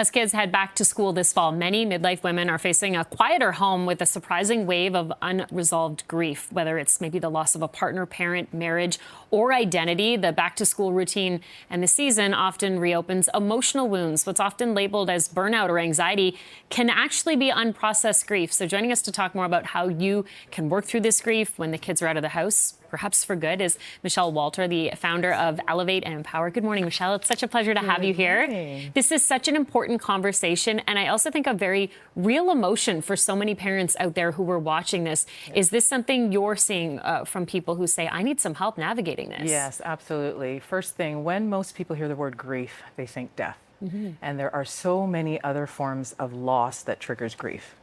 As kids head back to school this fall, many midlife women are facing a quieter home with a surprising wave of unresolved grief. Whether it's maybe the loss of a partner, parent, marriage, or identity, the back-to-school routine and the season often reopens emotional wounds. What's often labeled as burnout or anxiety can actually be unprocessed grief. So joining us to talk more about how you can work through this grief when the kids are out of the house, perhaps for good, is Michelle Walter, the founder of Elevate and Empower. Good morning, Michelle. It's such a pleasure to have you here. This is such an important conversation, and I also think a very real emotion for so many parents out there who were watching this. Is this something you're seeing from people who say, I need some help navigating this? Yes, absolutely. First thing, when most people hear the word grief, they think death. And there are so many other forms of loss that triggers grief.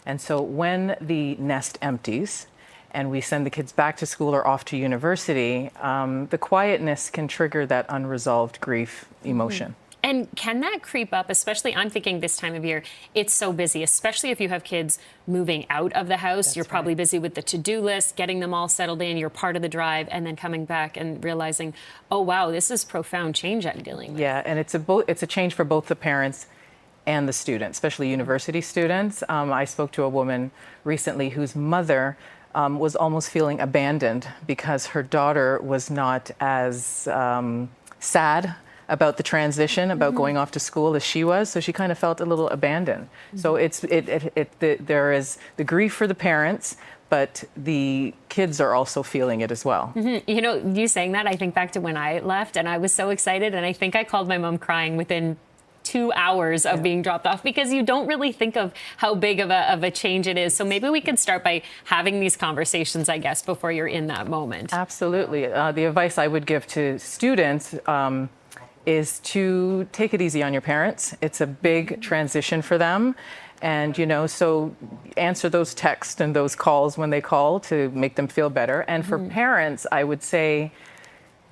And so when the nest empties, and we send the kids back to school or off to university, the quietness can trigger that unresolved grief emotion. And can that creep up, especially, I'm thinking this time of year, it's so busy, especially if you have kids moving out of the house. That's you're probably busy with the to-do list, getting them all settled in, you're part of the drive, and then coming back and realizing, oh, wow, this is profound change I'm dealing with. Yeah, and it's a change for both the parents and the students, especially university students. I spoke to a woman recently whose mother was almost feeling abandoned because her daughter was not as sad about the transition, about going off to school as she was. So she kind of felt a little abandoned. So there is the grief for the parents, but the kids are also feeling it as well. You know, you saying that, I think back to when I left and I was so excited, and I think I called my mom crying within 2 hours of being dropped off, because you don't really think of how big of a change it is. So maybe we could start by having these conversations, I guess, before you're in that moment. Absolutely. The advice I would give to students is to take it easy on your parents. It's a big transition for them. And, you know, so answer those texts and those calls when they call to make them feel better. And for parents, I would say,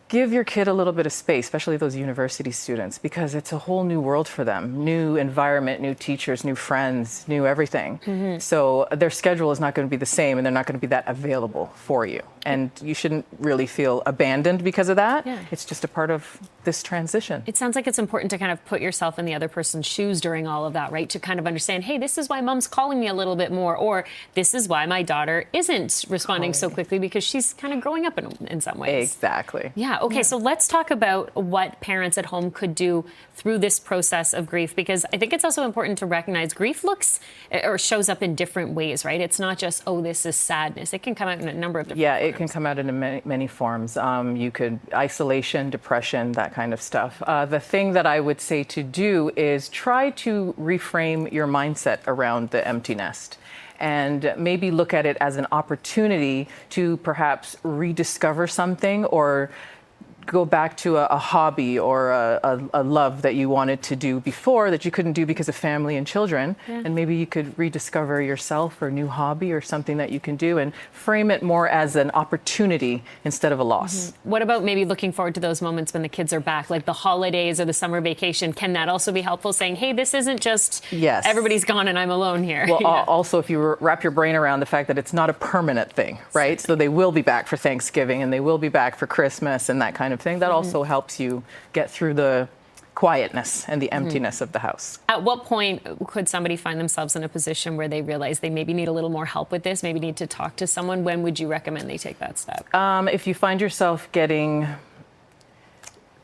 give your kid a little bit of space, especially those university students, because it's a whole new world for them. New environment, new teachers, new friends, new everything. So their schedule is not going to be the same, and they're not going to be that available for you. And you shouldn't really feel abandoned because of that. It's just a part of this transition. It sounds like it's important to kind of put yourself in the other person's shoes during all of that, right? To kind of understand, hey, this is why mom's calling me a little bit more, or this is why my daughter isn't responding so quickly, because she's kind of growing up in some ways. Exactly. Yeah. Okay. So let's talk about what parents at home could do through this process of grief, because I think it's also important to recognize grief looks or shows up in different ways, right? It's not just, oh, this is sadness. It can come out in a number of different forms. It can come out in many forms. You could isolation, depression, that kind of stuff. The thing that I would say to do is try to reframe your mindset around the empty nest, and maybe look at it as an opportunity to perhaps rediscover something, or go back to a hobby or a love that you wanted to do before that you couldn't do because of family and children. And maybe you could rediscover yourself or a new hobby or something that you can do, and frame it more as an opportunity instead of a loss. What about maybe looking forward to those moments when the kids are back, like the holidays or the summer vacation? Can that also be helpful, saying, hey, this isn't just everybody's gone and I'm alone here? Well, also, if you wrap your brain around the fact that it's not a permanent thing, right? So they will be back for Thanksgiving and they will be back for Christmas and that kind of thing. That also helps you get through the quietness and the emptiness of the house. At what point could somebody find themselves in a position where they realize they maybe need a little more help with this, maybe need to talk to someone? When would you recommend they take that step? If you find yourself getting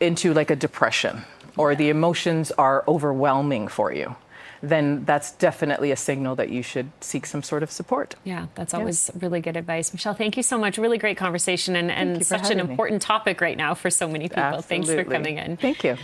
into like a depression, or the emotions are overwhelming for you, then that's definitely a signal that you should seek some sort of support. Yeah, that's always really good advice. Michelle, thank you so much. Really great conversation, and such an important topic right now for so many people. Absolutely. Thanks for coming in. Thank you.